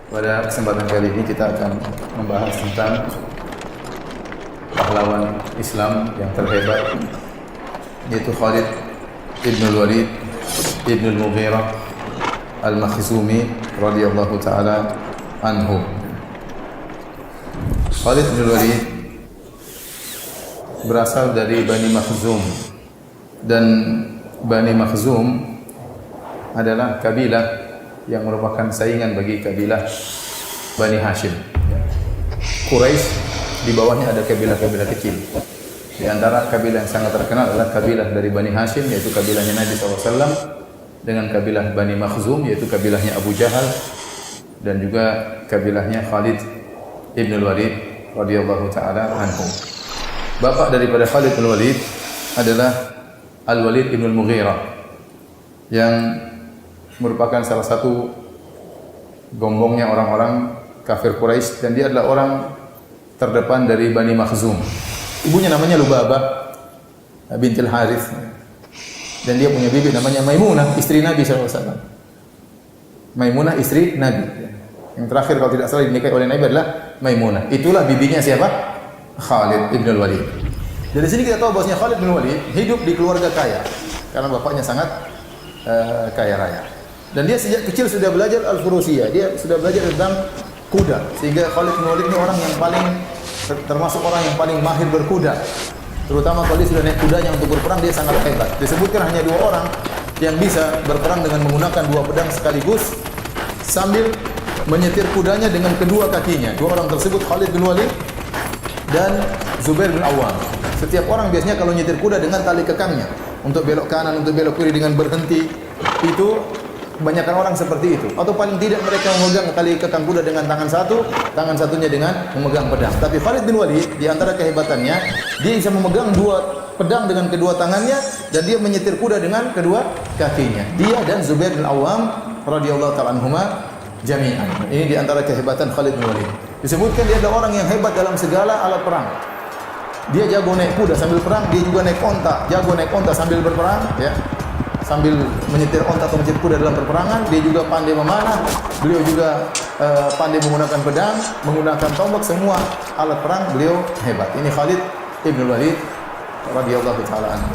Pada kesempatan kali ini kita akan membahas tentang pahlawan Islam yang terhebat, yaitu Khalid ibn al-Walid ibn al-Mughirah al-Makhzumi radhiyallahu ta'ala anhu. Khalid ibn al-Walid berasal dari Bani Makhzum, dan Bani Makhzum adalah kabilah yang merupakan saingan bagi kabilah Bani Hashim. Quraisy, di bawahnya ada kabilah-kabilah kecil. Di antara kabilah yang sangat terkenal adalah kabilah dari Bani Hashim, yaitu kabilahnya Nabi SAW, dengan kabilah Bani Makhzum, yaitu kabilahnya Abu Jahal, dan juga kabilahnya Khalid ibn al-Walid radhiyallahu ta'ala anhu. Bapak daripada Khalid ibn al-Walid adalah Al-Walid ibn al-Mughirah, yang merupakan salah satu gombongnya orang-orang kafir Quraisy, dan dia adalah orang terdepan dari Bani Makhzum. Ibunya namanya Lubabah bintil Harith, dan dia punya bibi namanya Maimunah, istri Nabi SAW. Maimunah istri Nabi. Yang terakhir kalau tidak salah dinikahi oleh Nabi adalah Maimunah. Itulah bibinya siapa? Khalid ibn al-Walid. Dari sini kita tahu bahwasanya Khalid ibn al-Walid hidup di keluarga kaya, karena bapaknya sangat kaya raya. Dan dia sejak kecil sudah belajar al-furusiyah, dia sudah belajar tentang kuda, sehingga Khalid bin Walid ini orang yang paling termasuk orang yang paling mahir berkuda. Terutama kalau dia sudah naik kudanya untuk berperang, dia sangat hebat. Disebutkan hanya 2 orang yang bisa berperang dengan menggunakan 2 pedang sekaligus sambil menyetir kudanya dengan kedua kakinya. 2 orang tersebut Khalid bin Walid dan Zubair bin Awam. Setiap orang biasanya kalau nyetir kuda dengan tali kekangnya, untuk belok kanan, untuk belok kiri dengan berhenti. Itu kebanyakan orang seperti itu. Atau paling tidak mereka memegang tali kekang kuda dengan tangan satu, tangan satunya dengan memegang pedang. Tapi Khalid bin Walid, di antara kehebatannya, dia bisa memegang 2 pedang dengan kedua tangannya, dan dia menyetir kuda dengan kedua kakinya. Dia dan Zubair bin Awam radhiyallahu ta'ala anhuma jami'an. Ini di antara kehebatan Khalid bin Walid. Disebutkan dia adalah orang yang hebat dalam segala alat perang. Dia jago naik kuda sambil perang, dia juga naik onta, jago naik onta sambil berperang, ya. Sambil menyetir onta atau menyetir kuda dalam perperangan. Dia juga pandai memanah, beliau juga pandai menggunakan pedang, menggunakan tombak, semua alat perang beliau hebat. Ini Khalid ibn Walid radhiyallahu ta'ala anhu.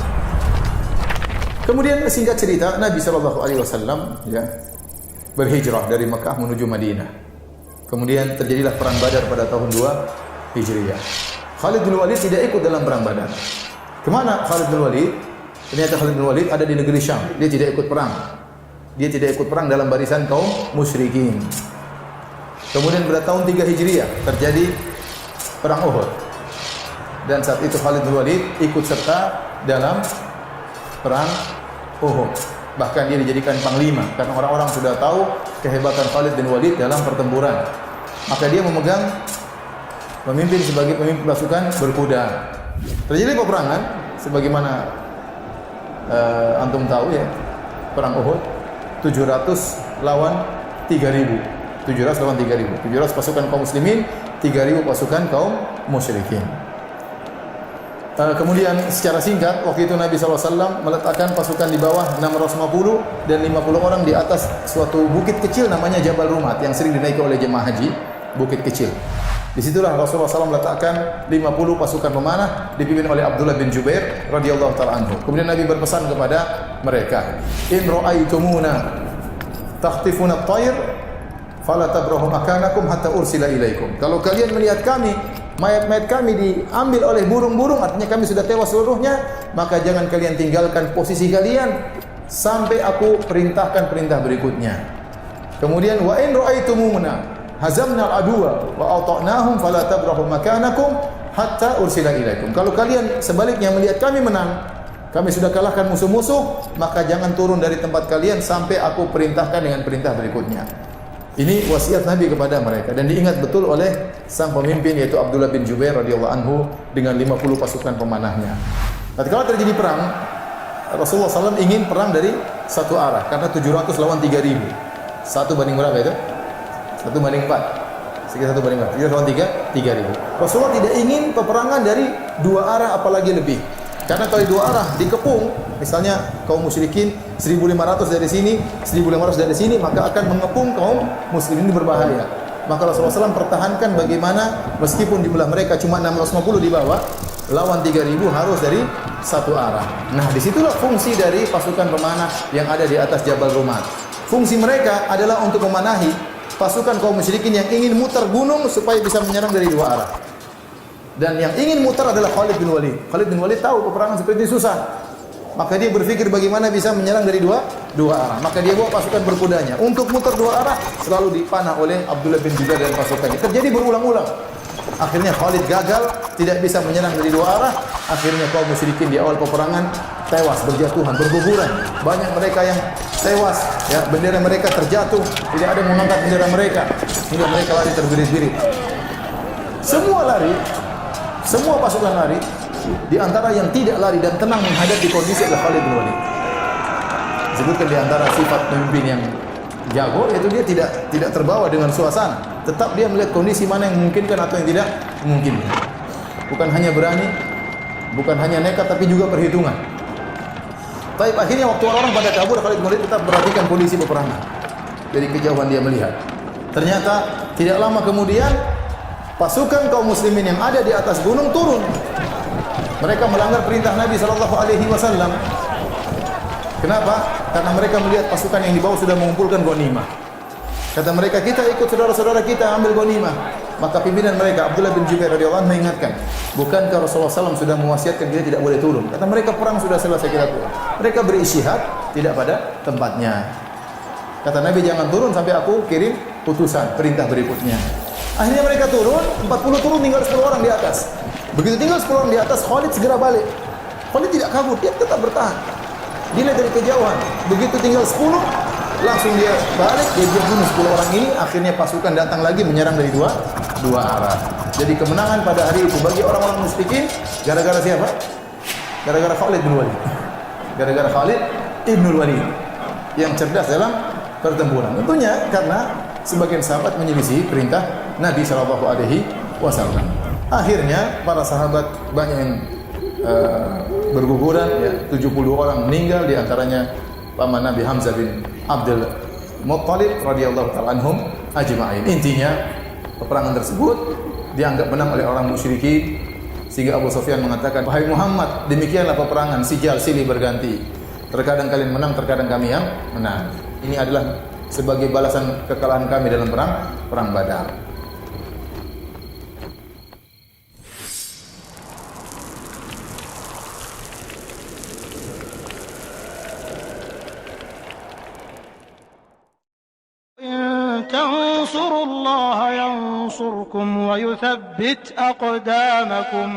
Kemudian singkat cerita, Nabi SAW ya berhijrah dari Mekah menuju Madinah. Kemudian terjadilah perang Badar pada tahun 2 Hijriah. Khalid bin Walid tidak ikut dalam perang Badar. Kemana Khalid bin Walid? Ternyata Khalid bin Walid ada di negeri Syam. Dia tidak ikut perang. Dia tidak ikut perang dalam barisan kaum musyrikin. Kemudian pada tahun 3 Hijriah terjadi perang Uhud. Dan saat itu Khalid bin Walid ikut serta dalam perang Uhud. Bahkan dia dijadikan panglima karena orang-orang sudah tahu kehebatan Khalid bin Walid dalam pertempuran. Maka dia memimpin sebagai pemimpin pasukan berkuda. Terjadi peperangan sebagaimana antum tahu ya, perang Uhud 700 lawan 3000. 700 lawan 3000. 700 pasukan kaum muslimin, 3000 pasukan kaum musyrikin. Kemudian secara singkat, waktu itu Nabi SAW meletakkan pasukan di bawah 650 dan 50 orang di atas suatu bukit kecil namanya Jabal Rumat yang sering dinaiki oleh jemaah haji, bukit kecil. Disitulah Rasulullah SAW meletakkan 50 pasukan pemanah dipimpin oleh Abdullah bin Jubair radhiyallahu ta'ala anhu. Kemudian Nabi berpesan kepada mereka, in ra'aitumuna takhtifuna at-tayr fala tabrahu makanakum hatta ursila ilaikum. Kalau kalian melihat kami, mayat-mayat kami diambil oleh burung-burung, artinya kami sudah tewas seluruhnya, maka jangan kalian tinggalkan posisi kalian sampai aku perintahkan perintah berikutnya. Kemudian wa in ra'aitumuna hazamna al-aduwa wa ata'nahum fala tabrahu makanakum hatta ursila ilaikum. Kalau kalian sebaliknya melihat kami menang, kami sudah kalahkan musuh-musuh, maka jangan turun dari tempat kalian sampai aku perintahkan dengan perintah berikutnya. Ini wasiat Nabi kepada mereka dan diingat betul oleh sang pemimpin yaitu Abdullah bin Jubair radhiyallahu anhu dengan 50 pasukan pemanahnya. Tatkala terjadi perang, Rasulullah SAW ingin perang dari satu arah karena 700 lawan 3000. 1 banding berapa itu? 1 banding 4. Sekitar 1 banding 4. 3 lawan 3000. Rasulullah tidak ingin peperangan dari 2 arah apalagi lebih. Karena kalau 2 arah dikepung, misalnya kaum musyrikin 1500 dari sini, 1500 dari sini, maka akan mengepung kaum muslimin, ini berbahaya. Maka Rasulullah SAW pertahankan bagaimana meskipun jumlah mereka cuma 650 di bawah, lawan 3.000 harus dari satu arah. Nah, disitulah fungsi dari pasukan pemanah yang ada di atas Jabal Rumat. Fungsi mereka adalah untuk memanahi pasukan kaum musyrikin yang ingin mutar gunung supaya bisa menyerang dari dua arah. Dan yang ingin mutar adalah Khalid bin Walid. Khalid bin Walid tahu peperangan seperti ini susah. Maka dia berpikir bagaimana bisa menyerang dari dua arah. Maka dia bawa pasukan berkudanya. Untuk mutar dua arah selalu dipanah oleh Abdullah bin Jubair dan pasukannya. Terjadi berulang-ulang. Akhirnya Khalid gagal, tidak bisa menyerang dari dua arah. Akhirnya kaum musyrikin di awal peperangan tewas, berjatuhan, berguguran. Banyak mereka yang tewas, ya, bendera mereka terjatuh, tidak ada yang mengangkat bendera mereka, hingga mereka lari terbirit-birit. Semua lari, semua pasukan lari. Di antara yang tidak lari dan tenang menghadapi kondisi adalah Khalid bin Walid. Disebutkan di antara sifat pemimpin yang jago, yaitu dia tidak terbawa dengan suasana. Tetap dia melihat kondisi mana yang memungkinkan atau yang tidak memungkinkan. Bukan hanya berani, bukan hanya nekat, tapi juga perhitungan. Tapi akhirnya waktu orang pada kabur, Khalid bin Walid tetap perhatikan kondisi peperangan. Dari kejauhan dia melihat. Ternyata tidak lama kemudian pasukan kaum muslimin yang ada di atas gunung turun. Mereka melanggar perintah Nabi SAW. Kenapa? Karena mereka melihat pasukan yang di bawah sudah mengumpulkan ghanimah. Kata mereka, kita ikut saudara-saudara kita ambil ghanimah. Maka pimpinan mereka, Abdullah bin Jubair radhiyallahu anhu, mengingatkan, bukankah Rasulullah SAW sudah mewasiatkan kita tidak boleh turun? Kata mereka, perang sudah selesai, kita turun. Mereka berisyihad tidak pada tempatnya. Kata Nabi, jangan turun sampai aku kirim putusan, perintah berikutnya. Akhirnya mereka turun, 40 turun, tinggal 10 orang di atas. Begitu tinggal 10 orang di atas, Khalid segera balik. Khalid tidak kabur, dia tetap bertahan. Dilihat dari kejauhan. Begitu tinggal 10, langsung dia balik, dia bunuh 10 orang ini. Akhirnya pasukan datang lagi menyerang dari dua arah. Jadi kemenangan pada hari itu bagi orang-orang musyrikin gara-gara siapa? Gara-gara Khalid bin Walid. Gara-gara Khalid ibn Walid yang cerdas dalam pertempuran. Tentunya karena sebagian sahabat menyelisih perintah Nabi SAW. Akhirnya para sahabat banyak yang berguguran, ya, 70 orang meninggal, di antaranya paman Nabi Hamzah bin Abdul Muttalib radhiyallahu ta'ala anhum ajma'in. Intinya peperangan tersebut dianggap menang oleh orang musyrikin, sehingga Abu Sufyan mengatakan, wahai Muhammad, demikianlah peperangan sijal silih berganti. Terkadang kalian menang, terkadang kami yang menang. Ini adalah sebagai balasan kekalahan kami dalam perang Badar. تنصروا الله ينصركم ويثبت أقدامكم